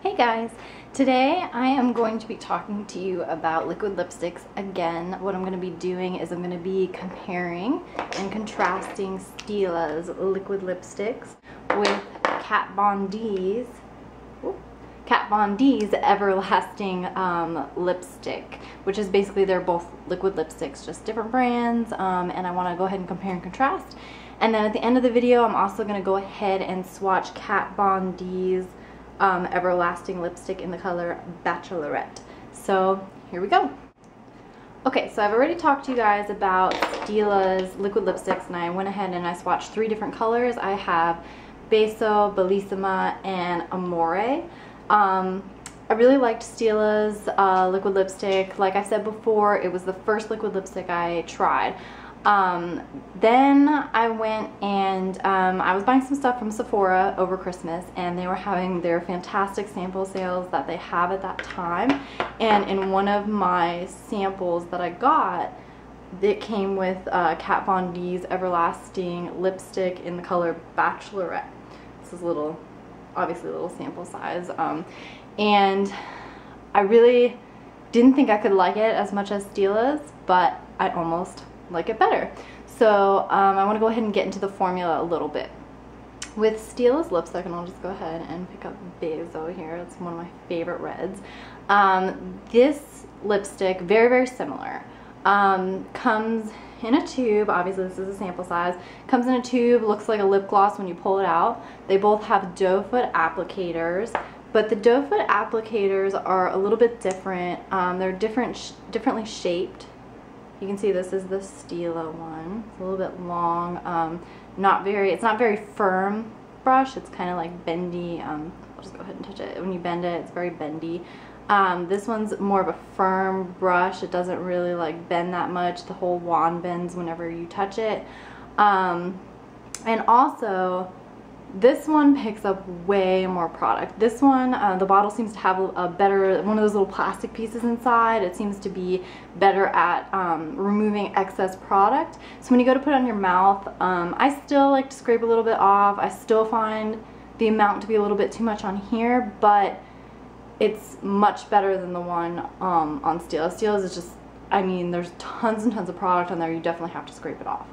Hey guys, today I am going to be talking to you about liquid lipsticks again. What I'm going to be doing is I'm going to be comparing and contrasting Stila's liquid lipsticks with Kat Von D's Everlasting lipstick, which is basically they're both liquid lipsticks, just different brands, and I want to go ahead and compare and contrast. And then at the end of the video I'm also going to go ahead and swatch Kat Von D's Everlasting lipstick in the color Bachelorette. So here we go. Okay, so I've already talked to you guys about Stila's liquid lipsticks, and I went ahead and I swatched 3 different colors. I have Beso, Bellissima, and Amore. I really liked Stila's liquid lipstick. Like I said before, it was the first liquid lipstick I tried. Then I went and I was buying some stuff from Sephora over Christmas, and they were having their fantastic sample sales that they have at that time. And in one of my samples that I got, it came with Kat Von D's Everlasting lipstick in the color Bachelorette. This is obviously a little sample size. And I really didn't think I could like it as much as Stila's, but I almost like it better. So I want to go ahead and get into the formula a little bit. With Stila's lipstick, and I'll just go ahead and pick up Beso here. It's one of my favorite reds. This lipstick, very, very similar. Comes in a tube. Obviously this is a sample size. Comes in a tube, looks like a lip gloss when you pull it out. They both have doe foot applicators, but the doe foot applicators are a little bit different. They're differently shaped. You can see this is the Stila one. It's a little bit long. It's not very firm brush. It's kind of like bendy. I'll just go ahead and touch it. When you bend it, it's very bendy. This one's more of a firm brush. It doesn't really like bend that much. The whole wand bends whenever you touch it. And also, this one picks up way more product. This one, the bottle seems to have a better, one of those little plastic pieces inside. It seems to be better at removing excess product. So when you go to put it on your mouth, I still like to scrape a little bit off. I still find the amount to be a little bit too much on here, but it's much better than the one on Stila. Stila's is just, I mean, there's tons and tons of product on there. You definitely have to scrape it off.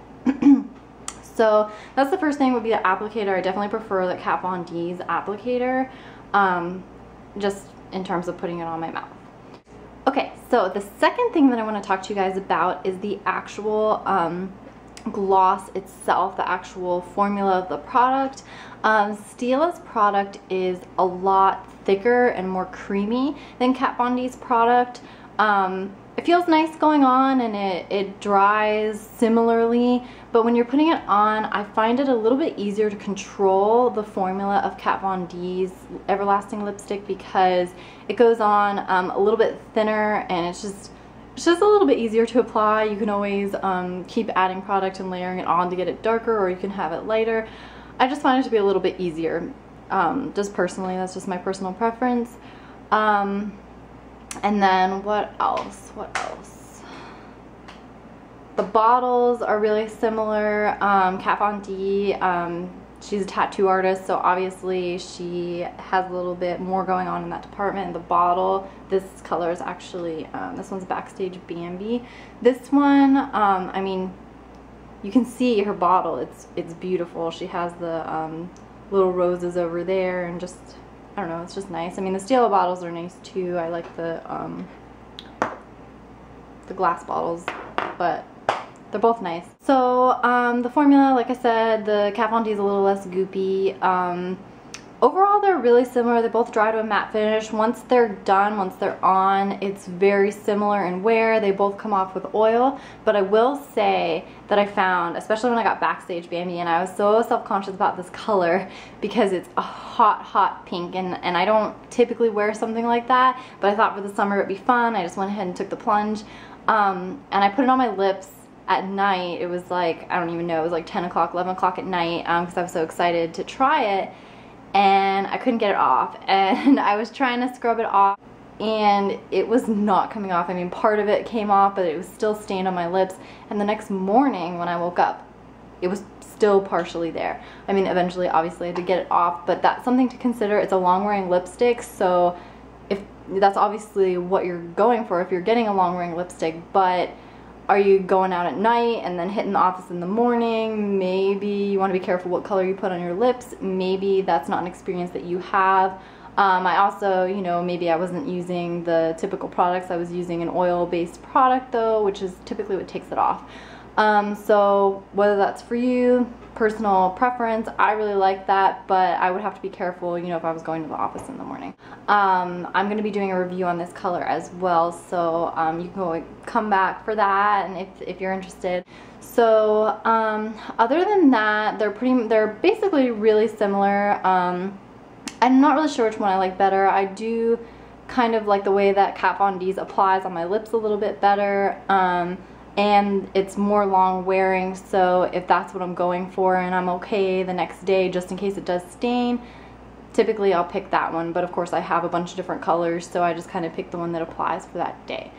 So that's the first thing, would be the applicator. I definitely prefer the Kat Von D's applicator, just in terms of putting it on my mouth. Okay, so the second thing that I want to talk to you guys about is the actual gloss itself, the actual formula of the product. Stila's product is a lot thicker and more creamy than Kat Von D's product. It feels nice going on, and it dries similarly, but when you're putting it on, I find it a little bit easier to control the formula of Kat Von D's Everlasting lipstick, because it goes on a little bit thinner, and it's just a little bit easier to apply. You can always keep adding product and layering it on to get it darker, or you can have it lighter. I just find it to be a little bit easier, just personally. That's just my personal preference. And then what else? The bottles are really similar. Kat Von D, she's a tattoo artist, so obviously she has a little bit more going on in that department. The bottle, this color is actually, this one's Backstage Bambi. This one, I mean, you can see her bottle. It's beautiful. She has the little roses over there, and just, I don't know, it's just nice. I mean, the Stila bottles are nice too. I like the glass bottles, but they're both nice. So the formula, like I said, the Kat Von D is a little less goopy. Overall, they're really similar. They both dry to a matte finish. Once they're done, once they're on, it's very similar in wear. They both come off with oil, but I will say that I found, especially when I got Backstage Bambi, and I was so self-conscious about this color because it's a hot, hot pink, and I don't typically wear something like that, but I thought for the summer it'd be fun. I just went ahead and took the plunge, and I put it on my lips at night. It was like, I don't even know, it was like 10 o'clock, 11 o'clock at night, because I was so excited to try it, and I couldn't get it off, and I was trying to scrub it off, and it was not coming off. I mean, part of it came off, but it was still stained on my lips, and the next morning when I woke up, it was still partially there. I mean, eventually, obviously, I had to get it off, but that's something to consider. It's a long-wearing lipstick, so if that's obviously what you're going for if you're getting a long-wearing lipstick, but are you going out at night and then hitting the office in the morning? Maybe you want to be careful what color you put on your lips. Maybe that's not an experience that you have. I also, you know, maybe I wasn't using the typical products. I was using an oil-based product though, which is typically what takes it off. So whether that's for you, personal preference, I really like that, but I would have to be careful, you know, if I was going to the office in the morning. I'm going to be doing a review on this color as well, so you can go come back for that, and if you're interested. So other than that, they're basically really similar. I'm not really sure which one I like better. I do kind of like the way that Kat Von D's applies on my lips a little bit better. And it's more long wearing, so if that's what I'm going for and I'm okay the next day just in case it does stain, typically I'll pick that one. But of course I have a bunch of different colors, so I just kind of pick the one that applies for that day.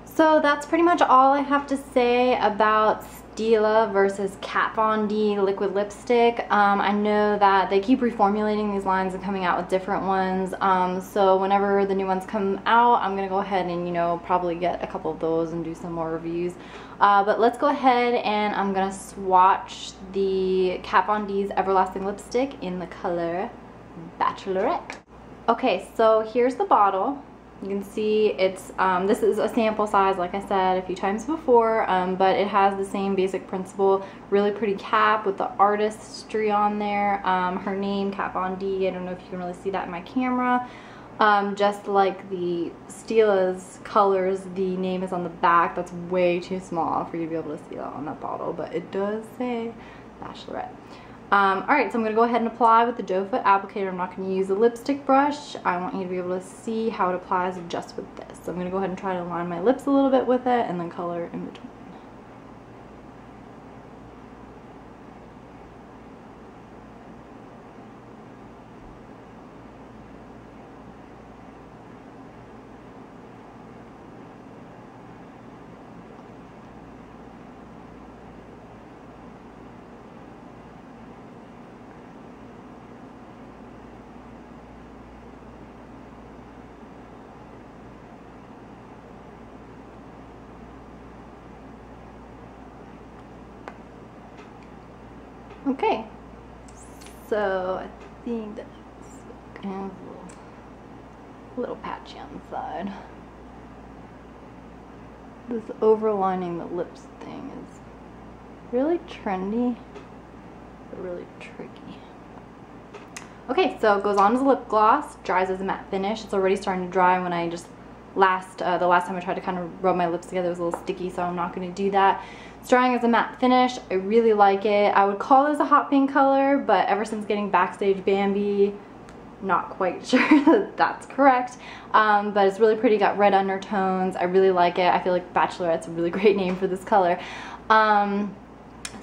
So that's pretty much all I have to say about Stila versus Kat Von D liquid lipstick. I know that they keep reformulating these lines and coming out with different ones, so whenever the new ones come out, I'm gonna go ahead and, you know, probably get a couple of those and do some more reviews. But let's go ahead and I'm gonna swatch the Kat Von D's Everlasting lipstick in the color Bachelorette. Okay, so here's the bottle. You can see it's, this is a sample size, like I said a few times before, but it has the same basic principle. Really pretty cap with the artistry on there. Her name, Kat Von D. I don't know if you can really see that in my camera. Just like the Stila's colors, the name is on the back. That's way too small for you to be able to see that on that bottle, but it does say Bachelorette. Alright, so I'm going to go ahead and apply with the doe foot applicator. I'm not going to use a lipstick brush. I want you to be able to see how it applies just with this. So I'm going to go ahead and try to line my lips a little bit with it and then color in between. Okay, so I think that's kind of a little patchy on the side. This overlining the lips thing is really trendy, but really tricky. Okay, so it goes on as a lip gloss, dries as a matte finish. It's already starting to dry. When I just the last time I tried to kind of rub my lips together, it was a little sticky, so I'm not going to do that. It's drying as a matte finish. I really like it. I would call this a hot pink color, but ever since getting Backstage Bambi, not quite sure that that's correct. But it's really pretty, got red undertones. I really like it. I feel like Bachelorette's a really great name for this color.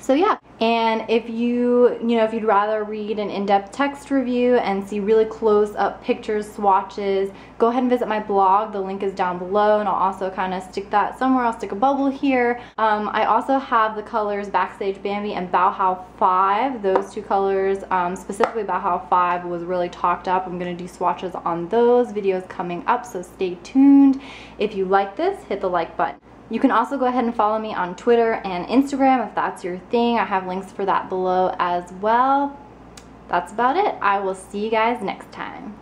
So yeah, and if if you'd rather read an in-depth text review and see really close-up pictures, swatches, go ahead and visit my blog. The link is down below, and I'll also kind of stick that somewhere. I'll stick a bubble here. I also have the colors Backstage Bambi and Bauhaus 5. Those two colors, specifically Bauhaus 5, was really talked up. I'm going to do swatches on those videos coming up, so stay tuned. If you like this, hit the like button. You can also go ahead and follow me on Twitter and Instagram if that's your thing. I have links for that below as well. That's about it. I will see you guys next time.